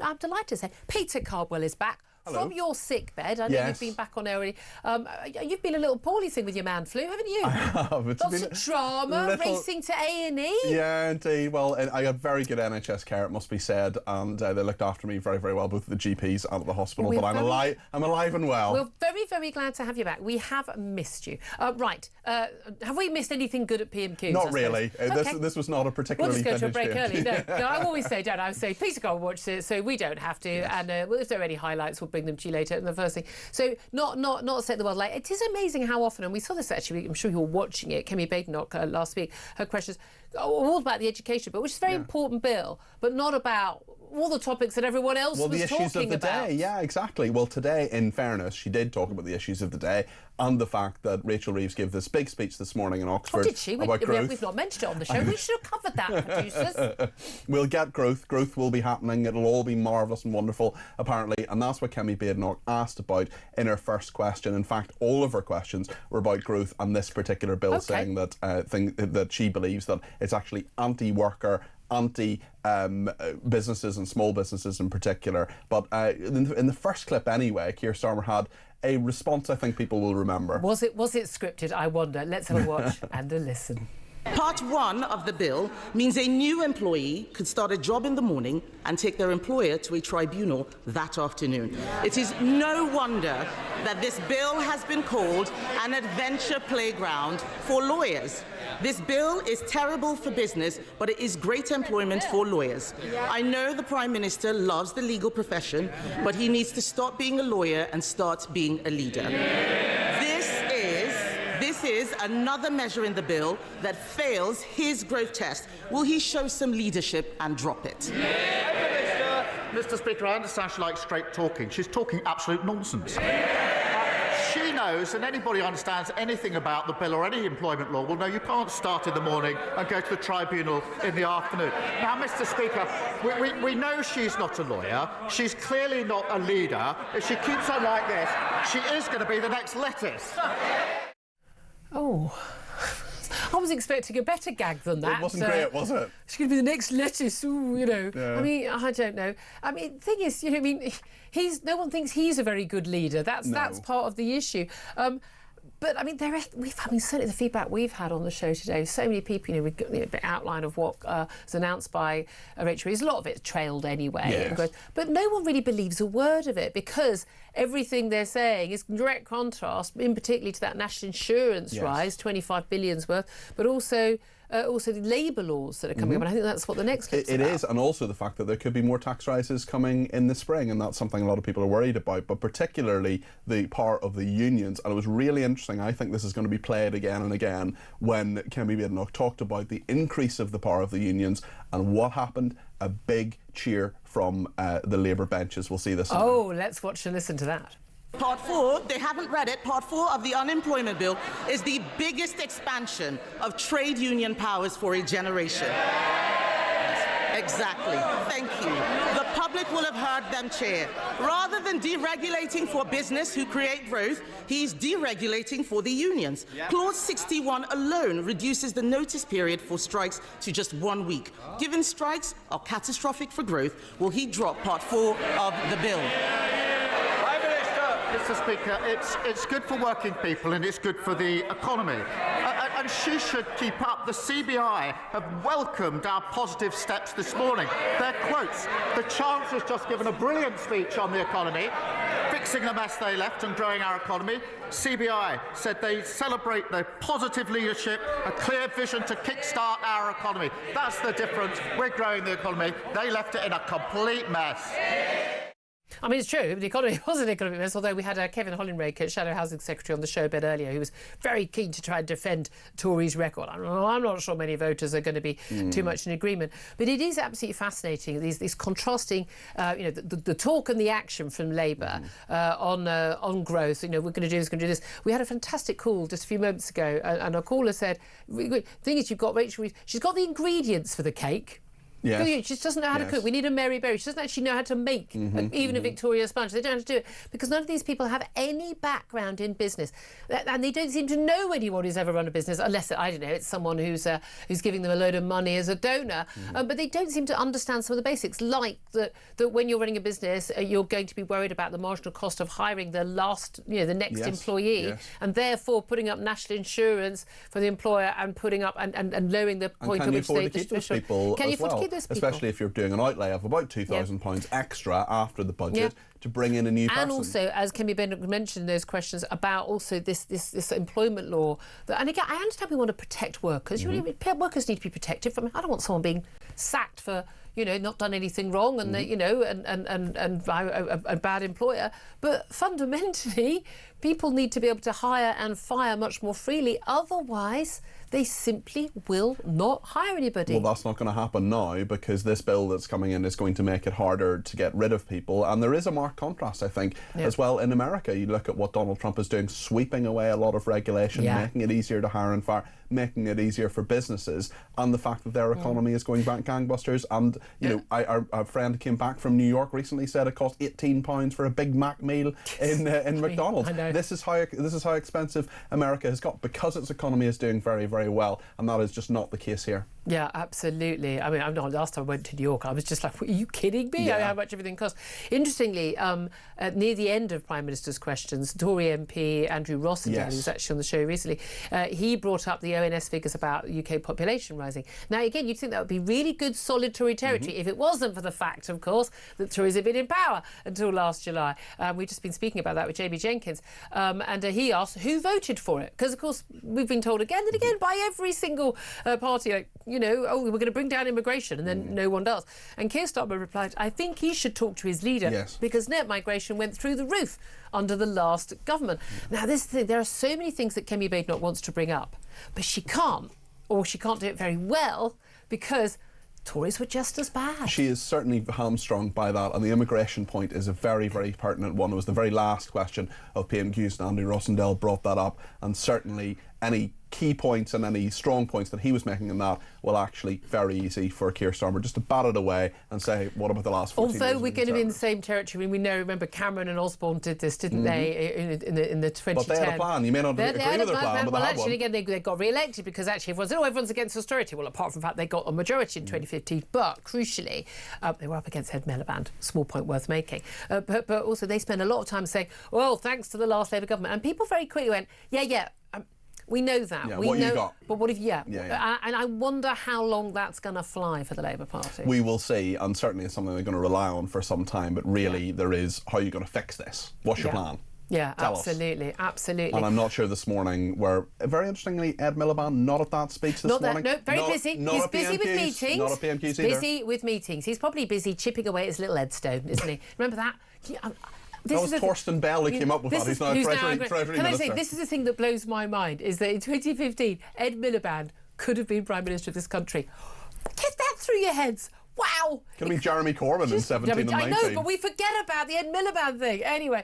I'm delighted to say Peter Cardwell is back. Hello. From your sick bed. I know you've been back on air already. You've been a little poorly thing with your man flu, haven't you? I have. Lots of drama, racing to A&E. Yeah, indeed. Well, I got very good NHS care, it must be said, and they looked after me very, very well, both the GPs and at the hospital. But I'm alive and well. We're very, very glad to have you back. We have missed you. Right. Have we missed anything good at PMQs? Not really. Okay. This was not a particularly We'll just go to a break PMQ. early. No, I always say, don't I? I say, Peter, go and watch it, so we don't have to. Yes. And if there are any highlights, we'll bring them to you later. And the first thing, so not set the world light. It is amazing how often, and we saw this actually. I'm sure you were watching it. Kemi Badenoch last week. Her questions all about the education bill, which is a very important bill, but not about all the topics that everyone else was talking about. Well, the issues of the day, yeah, exactly. Well, today, in fairness, she did talk about the issues of the day and the fact that Rachel Reeves gave this big speech this morning in Oxford. Oh, did she? About growth. We've not mentioned it on the show. We should have covered that, producers. We'll get growth. Growth will be happening. It'll all be marvellous and wonderful, apparently. And that's what Kemi Badenoch asked about in her first question. In fact, all of her questions were about growth and this particular bill, saying that that she believes that it's actually anti-worker, anti-businesses and small businesses in particular. But in the first clip anyway, Keir Starmer had a response I think people will remember. Was it scripted? I wonder. Let's have a watch and a listen. Part 1 of the bill means a new employee could start a job in the morning and take their employer to a tribunal that afternoon. It is no wonder that this bill has been called an adventure playground for lawyers. This bill is terrible for business, but it is great employment for lawyers. I know the Prime Minister loves the legal profession, but he needs to stop being a lawyer and start being a leader. This is another measure in the bill that fails his growth test. Will he show some leadership and drop it? Mr. Speaker, I understand she likes straight talking. She's talking absolute nonsense. She knows, and anybody who understands anything about the bill or any employment law will know you can't start in the morning and go to the tribunal in the afternoon. Now, Mr. Speaker, we know she's not a lawyer. She's clearly not a leader. If she keeps on like this, she is going to be the next lettuce. Oh, I was expecting a better gag than that. It wasn't great, was it? She's going to be the next lettuce, ooh, you know. Yeah. I mean, I don't know. I mean, the thing is, you know, I mean, no one thinks he's a very good leader. That's part of the issue. But I mean, certainly the feedback we've had on the show today, so many people, you know, we've got the outline of what was announced by Rachel Reeves. A lot of it trailed anyway. Yes. But no one really believes a word of it because everything they're saying is in direct contrast, in particularly to that national insurance rise, 25 billion's worth, but also the labour laws that are coming up, and I think that's what the next clip's about. It is, and also the fact that there could be more tax rises coming in the spring, and that's something a lot of people are worried about, but particularly the power of the unions. And it was really interesting. I think this is going to be played again and again when Kemi Badenoch talked about the increase of the power of the unions and what happened. A big cheer from the Labour benches. We'll see this. Oh, let's watch and listen to that. Part 4, they haven't read it, Part 4 of the unemployment bill is the biggest expansion of trade union powers for a generation. Exactly. Thank you. The public will have heard them cheer. Rather than deregulating for business who create growth, he's deregulating for the unions. Clause 61 alone reduces the notice period for strikes to just 1 week. Given strikes are catastrophic for growth, will he drop Part 4 of the bill? Mr. Speaker, it's good for working people and it's good for the economy. And she should keep up. The CBI have welcomed our positive steps this morning. Their quotes. The Chancellor's just given a brilliant speech on the economy, fixing the mess they left and growing our economy. CBI said they celebrate their positive leadership, a clear vision to kickstart our economy. That's the difference. We're growing the economy. They left it in a complete mess. I mean, it's true, the economy was an economic mess, although we had Kevin Hollinrake, Shadow Housing Secretary, on the show a bit earlier, who was very keen to try and defend Tory's record. I'm not sure many voters are going to be too much in agreement. But it is absolutely fascinating, these contrasting, you know, the talk and the action from Labour on growth. You know, we're going to do this, going to do this. We had a fantastic call just a few moments ago, and our caller said, the thing is, you've got Rachel Reeves, she's got the ingredients for the cake, Yes. She just doesn't know how to cook. We need a Mary Berry. She doesn't actually know how to make even a Victoria sponge. They don't know how to do it because none of these people have any background in business, and they don't seem to know anyone who's ever run a business, unless, I don't know, it's someone who's giving them a load of money as a donor. But they don't seem to understand some of the basics, like that when you're running a business, you're going to be worried about the marginal cost of hiring the next employee, and therefore putting up national insurance for the employer and putting up and lowering the point at which they people can you as afford to well, keep those people? especially if you're doing an outlay of about £2,000 extra after the budget to bring in a new person. And also, as Kemi Badenoch mentioned in those questions about also this employment law, and again, I understand we want to protect workers. Workers need to be protected from. I don't want someone being sacked for not done anything wrong and and a bad employer. But fundamentally, people need to be able to hire and fire much more freely. Otherwise, they simply will not hire anybody. Well, that's not going to happen now because this bill that's coming in is going to make it harder to get rid of people. And there is a marked contrast, I think, as well in America. You look at what Donald Trump is doing, sweeping away a lot of regulation, making it easier to hire and fire, making it easier for businesses, and the fact that their economy is going back gangbusters. And, our friend came back from New York recently, said it cost £18 for a Big Mac meal in McDonald's. I know. This is how expensive America has got because its economy is doing very, very well, and that is just not the case here. Yeah, absolutely. I mean, last time I went to New York, I was just like, are you kidding me? How much everything costs. Interestingly, near the end of Prime Minister's questions, Tory MP Andrew Rossendale, who was actually on the show recently, he brought up the ONS figures about UK population rising. Now, again, you'd think that would be really good, solid Tory territory if it wasn't for the fact, of course, that Tories have been in power until last July. We've just been speaking about that with Jamie Jenkins. And he asked who voted for it. Because, of course, we've been told again and again by every single party, we're going to bring down immigration, and then no one does. And Keir Starmer replied, I think he should talk to his leader because net migration went through the roof under the last government. Now, there are so many things that Kemi Badenoch wants to bring up, but she can't do it very well because Tories were just as bad. She is certainly hamstrung by that, and the immigration point is a very, very pertinent one. It was the very last question of PMQs, and Andy Rossendale brought that up, and certainly any key points and any strong points that he was making in that will actually very easy for Keir Starmer just to bat it away and say, what about the last 14 years? Although we're going to be in the same territory, remember Cameron and Osborne did this, didn't they, in the 2010? But they had a plan. You may not agree with their plan, but they had one. Again, they got re-elected because actually everyone's against austerity. Well, apart from the fact they got a majority in 2015, but crucially, they were up against Ed Miliband. Small point worth making. But also they spent a lot of time saying, well, thanks to the last Labour government. And people very quickly went, we know that. Yeah, we what know, you got. But what if, and I wonder how long that's going to fly for the Labour Party. We will see, and certainly it's something they're going to rely on for some time, but really there is, how are you going to fix this? What's your plan? Yeah, Tell absolutely, us. absolutely. And I'm not sure this morning where, very interestingly, Ed Miliband not at that speech this morning. Very busy. He's busy with meetings. Not at PMQs either. Busy with meetings. He's probably busy chipping away at his little Edstone, isn't he? Remember that? That was Torsten Bell who came up with that. He's now Treasury Minister. Can I say, this is the thing that blows my mind, is that in 2015, Ed Miliband could have been Prime Minister of this country. Get that through your heads. Wow. Could have been Jeremy Corbyn in 17 and 19. I know, but we forget about the Ed Miliband thing. Anyway.